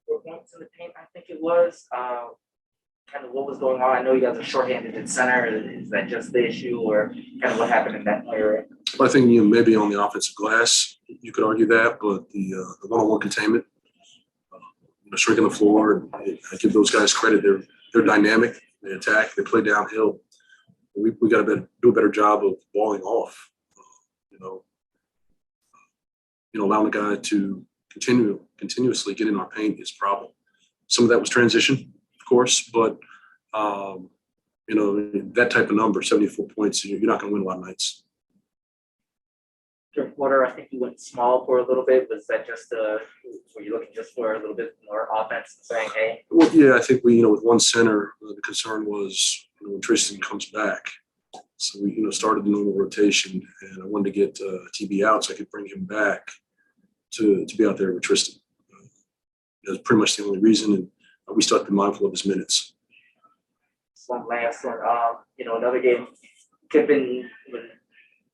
4 points in the paint, I think it was. Kind of what was going on? I know you guys are shorthanded at center. Is that just the issue, or kind of what happened in that area? I think maybe on the offensive glass, you could argue that, but the one-on-one containment, shrinking the floor. I give those guys credit. They're dynamic. They attack. They play downhill. We got to do a better job of balling off. Allowing the guy to continuously get in our paint is a problem. Some of that was transition, of course, but that type of number, 74 points, you're not going to win a lot of nights. Third quarter, I think you went small for a little bit. Was that just were you looking just for a little bit more offense and saying, hey? Well, yeah, I think we, with one center, the concern was when Tristan comes back. So we, started the normal rotation, and I wanted to get TB out so I could bring him back to be out there with Tristan. That's pretty much the only reason, and we still have to be mindful of his minutes. One last one. Another game could have been.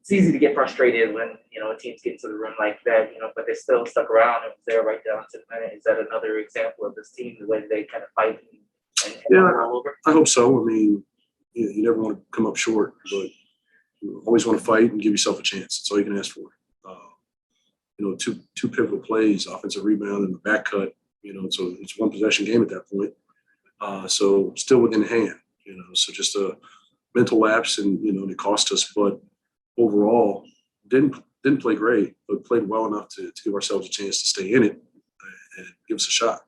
It's easy to get frustrated when teams get into the room like that, but they still stuck around and was there right down to the minute. Is that another example of this team, the way they kind of fight and all over? I hope so. I mean, you never want to come up short, but you always want to fight and give yourself a chance. That's all you can ask for. Two pivotal plays, offensive rebound and the back cut. So it's one possession game at that point. So still within hand. So just a mental lapse, and it cost us, but overall didn't play great, but played well enough to give ourselves a chance to stay in it and give us a shot.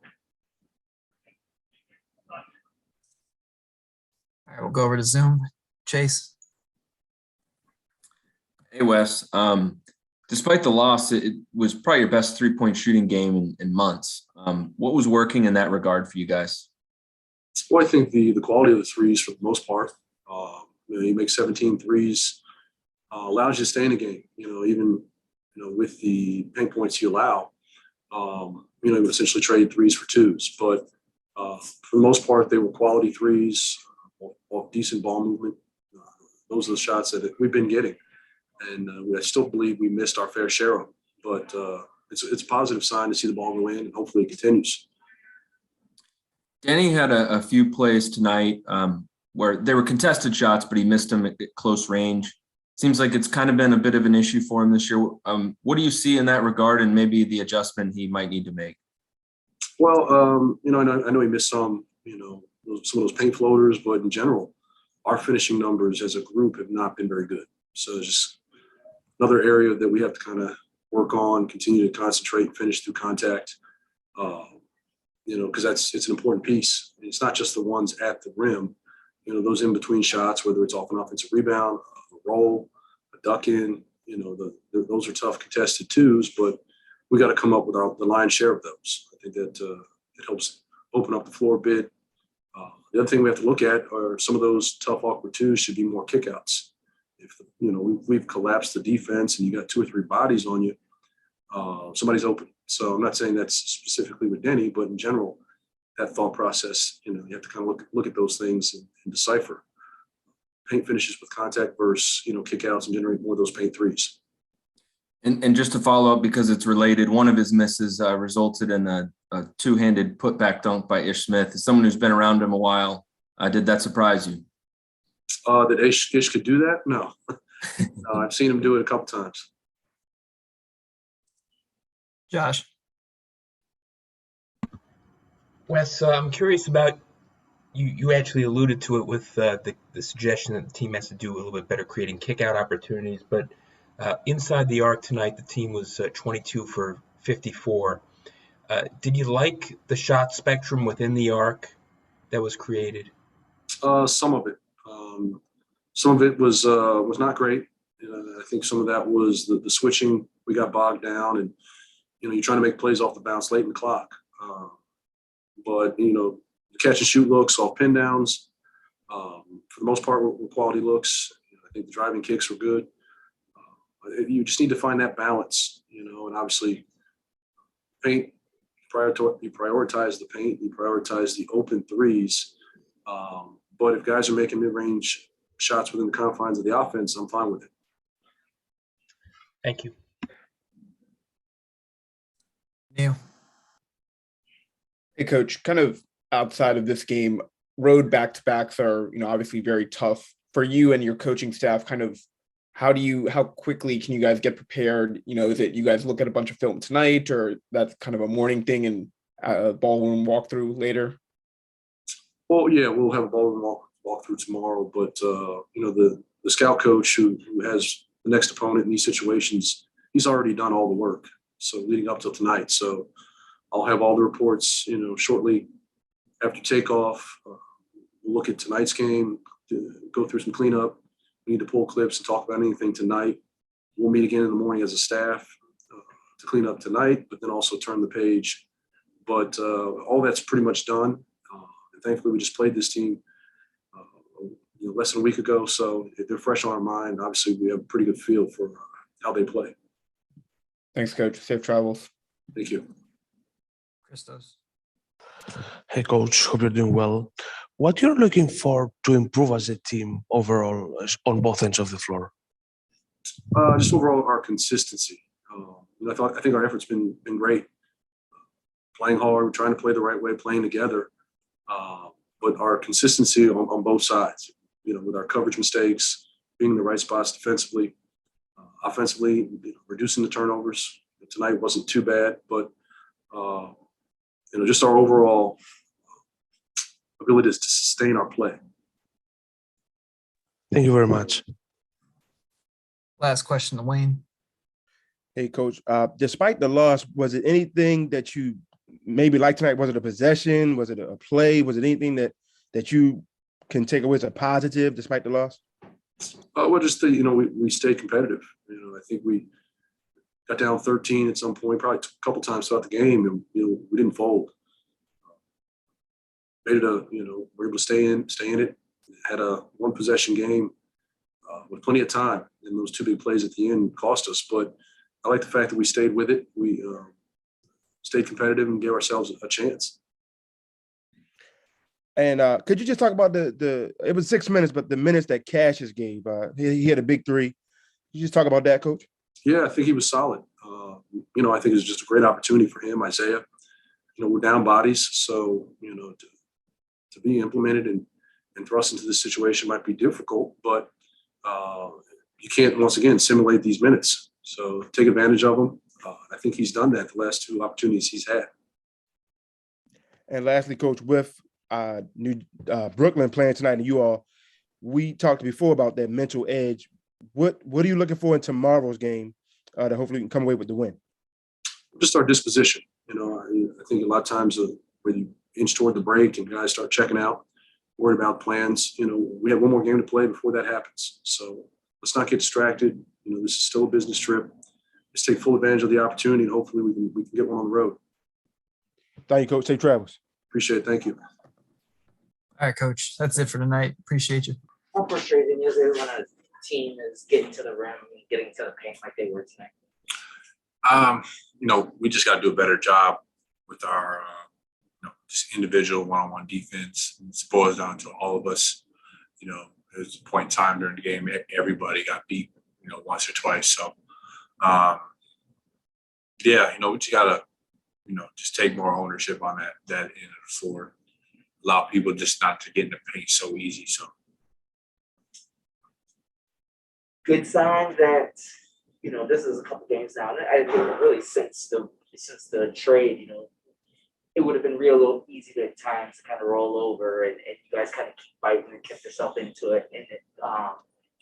All right, we'll go over to Zoom. Chase. Hey, Wes. Despite the loss, it was probably your best three-point shooting game in months. What was working in that regard for you guys? Well, I think the quality of the threes for the most part. You make 17 threes, allows you to stay in the game. Even with the paint points you allow, you would essentially trade threes for twos. But for the most part, they were quality threes, decent ball movement. Those are the shots that we've been getting, and I still believe we missed our fair share of them. But it's a positive sign to see the ball go in, and hopefully it continues. Danny had a few plays tonight where they were contested shots, but he missed them at close range. Seems like it's kind of been a bit of an issue for him this year. What do you see in that regard, and maybe the adjustment he might need to make? Well, I know he missed some of those paint floaters, but in general, our finishing numbers as a group have not been very good. So it's just another area that we have to kind of work on, continue to concentrate and finish through contact. Because it's an important piece. It's not just the ones at the rim, those in between shots, whether it's off an offensive rebound, a roll, a duck in, those are tough contested twos, but we got to come up with the lion's share of those. I think that it helps open up the floor a bit. The other thing we have to look at are some of those tough, awkward twos should be more kickouts. If we've collapsed the defense and you got two or three bodies on you, somebody's open. So I'm not saying that's specifically with Denny, but in general, that thought process, you have to kind of look at those things and decipher paint finishes with contact versus, kickouts and generate more of those paint threes. And just to follow up, because it's related, one of his misses resulted in a two-handed putback dunk by Ish Smith. As someone who's been around him a while, did that surprise you? That Ish could do that? No. No, I've seen him do it a couple times. Josh. Wes, I'm curious about you actually alluded to it with the suggestion that the team has to do a little bit better creating kick-out opportunities, but inside the arc tonight, the team was 22 for 54. Did you like the shot spectrum within the arc that was created? Some of it. Some of it was not great. I think some of that was the switching. We got bogged down, and you're trying to make plays off the bounce late in the clock. But the catch and shoot looks, off pin downs, for the most part, were quality looks. I think the driving kicks were good. You just need to find that balance, and obviously paint. You prioritize the paint. You prioritize the open threes. But if guys are making mid-range shots within the confines of the offense, I'm fine with it. Thank you. Neil. Hey, coach, kind of outside of this game, road back-to-backs are, obviously very tough for you and your coaching staff. Kind of how quickly can you guys get prepared? Is it you guys look at a bunch of film tonight, or that's kind of a morning thing and a ballroom walkthrough later? Well, yeah, we'll have a ballroom walk through tomorrow, but the scout coach who has the next opponent in these situations, he's already done all the work. So leading up till tonight, so I'll have all the reports, shortly after takeoff. We'll look at tonight's game, go through some cleanup. We need to pull clips and talk about anything tonight. We'll meet again in the morning as a staff to clean up tonight, but then also turn the page. But all that's pretty much done. And thankfully, we just played this team less than a week ago, so they're fresh on our mind. Obviously, we have a pretty good feel for how they play. Thanks, coach. Safe travels. Thank you. Christos. Hey, coach. Hope you're doing well. What you're looking for to improve as a team overall on both ends of the floor? Just overall, our consistency. I think our effort's been great. Playing hard, trying to play the right way, playing together. But our consistency on both sides, with our coverage mistakes, being in the right spots defensively, offensively, reducing the turnovers. Tonight wasn't too bad, but just our overall ability to sustain our play. Thank you very much. Last question to Wayne. Hey, coach. Despite the loss, was it anything that you maybe liked tonight? Was it a possession? Was it a play? Was it anything that you can take away as a positive despite the loss? Well, just we stayed competitive. I think we got down 13 at some point, probably a couple times throughout the game, and we didn't fold. Made it we're able to stay in it. Had a one possession game with plenty of time, and those two big plays at the end cost us. But I like the fact that we stayed with it. We stayed competitive and gave ourselves a chance. And could you just talk about it was 6 minutes, but the minutes that Cassius gave, he had a big three. Could you just talk about that, coach? Yeah, I think he was solid. I think it was just a great opportunity for him, Isaiah. We're down bodies, so to be implemented and thrust into this situation might be difficult, but you can't, once again, simulate these minutes. So take advantage of them. I think he's done that the last two opportunities he's had. And lastly, coach, with New Brooklyn playing tonight, and we talked before about that mental edge. What are you looking for in tomorrow's game to hopefully can come away with the win? Just our disposition. I think a lot of times when you inch toward the break and guys start checking out, worried about plans, we have one more game to play before that happens. So let's not get distracted. This is still a business trip. Let's take full advantage of the opportunity, and hopefully we can get one on the road. Thank you, coach. Safe travels. Appreciate it. Thank you. All right, coach. That's it for tonight. Appreciate you. How frustrating is it when a team is getting to the rim and getting to the paint like they were tonight? We just got to do a better job with our, just individual one-on-one defense. It boils down to all of us. There's a point in time during the game, everybody got beat, once or twice. So, we just got to, just take more ownership on that end of the floor. Allow people just not to get in the paint so easy. So, Good sign that this is a couple games now. And I think really since the trade, it would have been real easy at times to kind of roll over and you guys kind of keep fighting and kept yourself into it to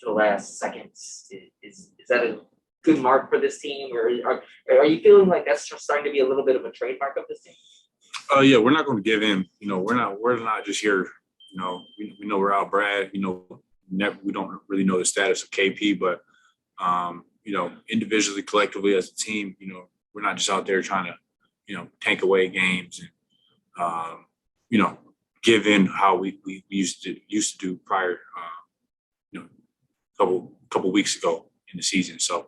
the last seconds. Is that a good mark for this team, or are you feeling like that's just starting to be a little bit of a trademark of this team? Yeah, we're not going to give in. We're not just here. We know we're out Brad. We don't really know the status of KP, but individually, collectively as a team, we're not just out there trying to, tank away games and, give in how we used to do prior, couple weeks ago in the season. So,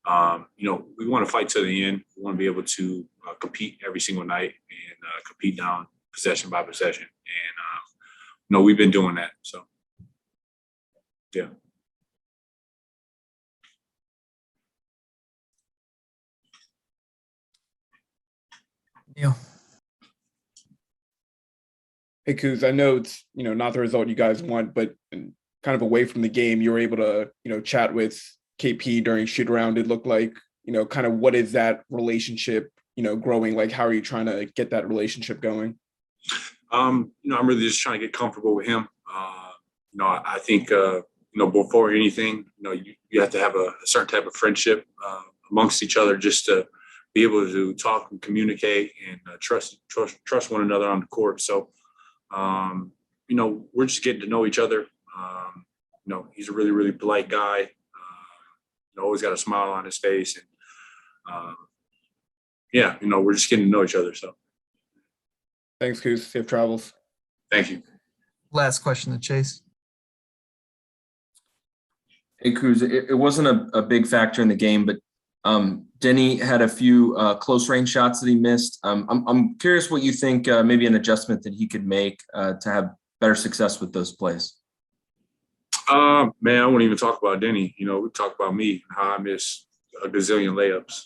we want to fight to the end. We want to be able to compete every single night and compete down possession by possession. And, we've been doing that. So, yeah. Neil. Hey, Kuz, I know it's, not the result you guys want, but kind of away from the game, you were able to, chat with KP during shoot around. It looked like, kind of what is that relationship, growing? Like, how are you trying to get that relationship going? I'm really just trying to get comfortable with him. I think, before anything, you have to have a certain type of friendship amongst each other just to be able to talk and communicate and trust one another on the court. So, we're just getting to know each other. He's a really, really polite guy. Always got a smile on his face. And, we're just getting to know each other. So Thanks, Kuz. Safe travels. thank you. Last question to Chase. Hey, Cruz, it wasn't a big factor in the game, but Denny had a few close range shots that he missed. I'm curious what you think, maybe an adjustment that he could make to have better success with those plays. Man, I won't even talk about Denny. We talk about me, how I miss a gazillion layups.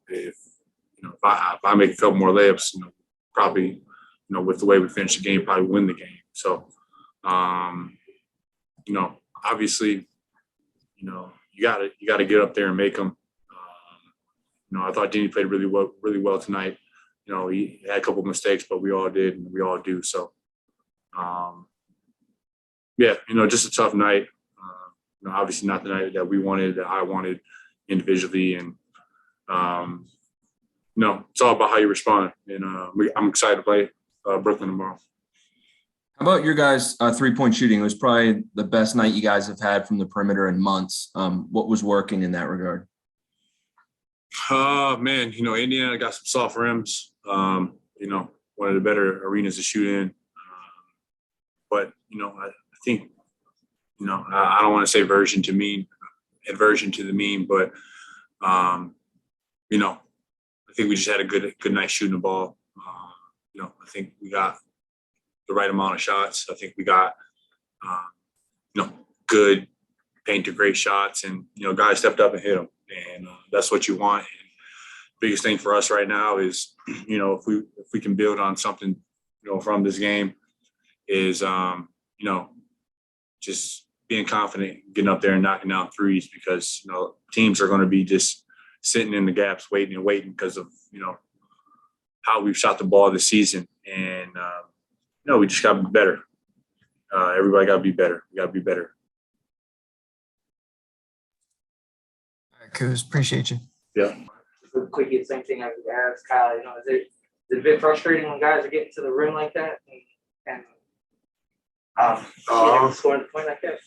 If I make a couple more layups, probably, with the way we finish the game, probably win the game. So, obviously, you gotta get up there and make them. I thought Denny played really well tonight. He had a couple of mistakes, but we all did, and we all do. So, just a tough night. Obviously not the night that we wanted, that I wanted individually, and it's all about how you respond. And I'm excited to play Brooklyn tomorrow. How about your guys' 3-point shooting? It was probably the best night you guys have had from the perimeter in months. What was working in that regard? Man, Indiana got some soft rims. One of the better arenas to shoot in. But I think, I don't want to say aversion to the mean, but I think we just had a good night shooting the ball. I think we got the right amount of shots. I think we got, good paint to great shots, and guys stepped up and hit them, and that's what you want. And biggest thing for us right now is, if we can build on something, from this game, is just being confident, getting up there and knocking down threes, because teams are going to be just sitting in the gaps, waiting because of how we've shot the ball this season, and we just got to be better. Everybody got to be better. We got to be better. All right, Kuz, appreciate you. Yeah. Just a quick, same thing I would ask Kyle. Is it a bit frustrating when guys are getting to the rim like that and scoring the point like that?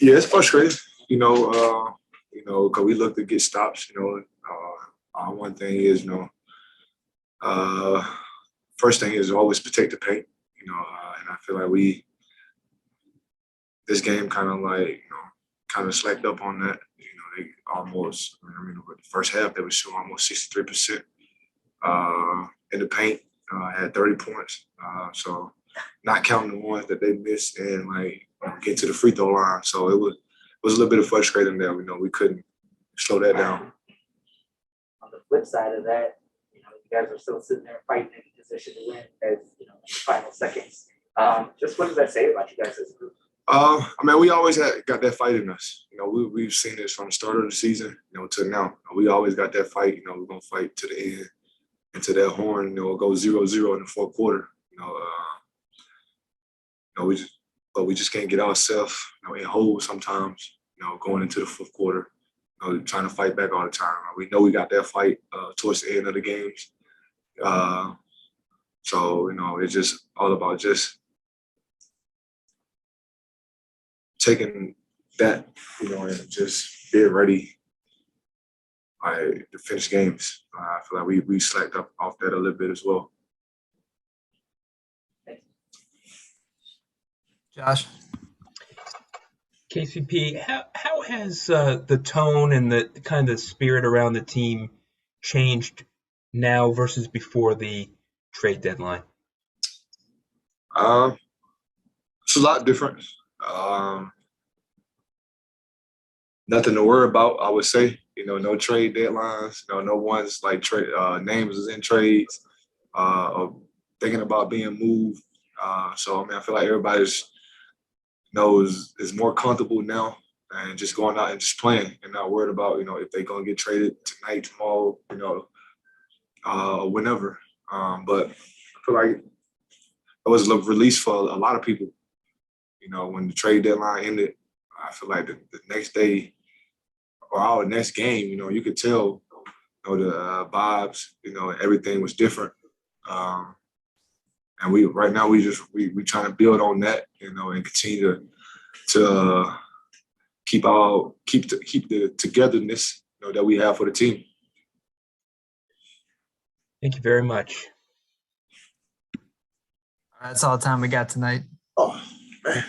Yeah, it's frustrating. Because we look to get stops. One thing is, first thing is always protect the paint. And I feel like this game kind of slacked up on that. They almost, with the first half, they were shooting almost 63% in the paint. Had 30 points. So not counting the ones that they missed and get to the free throw line. So it was a little bit of frustrating there. We couldn't slow that down. On the flip side of that, you guys are still sitting there fighting in position to win as in the final seconds. Just what does that say about you guys as a group? We always got that fight in us. We've seen this from the start of the season, to now. We always got that fight. We're gonna fight to the end, and to that horn. It'll go 0-0 in the fourth quarter. We just can't get ourselves in holes sometimes. Going into the fourth quarter, trying to fight back all the time. We know we got that fight towards the end of the games. It's just all about just taking that, and just being ready to finish games. I feel like we slacked up off that a little bit as well. Josh? KCP, how has the tone and the kind of spirit around the team changed now versus before the trade deadline? It's a lot different. Nothing to worry about, I would say. No trade deadlines. No one's trade names is in trades. thinking about being moved. So I mean, I feel like everybody's is more comfortable now and just going out and just playing and not worried about if they're gonna get traded tonight, tomorrow, whenever. But I feel like it was a relief for a lot of people. When the trade deadline ended, I feel like the next day or our next game, you could tell, the vibes, everything was different. And we right now we trying to build on that, and continue to keep the togetherness that we have for the team. Thank you very much. That's all the time we got tonight. Oh man.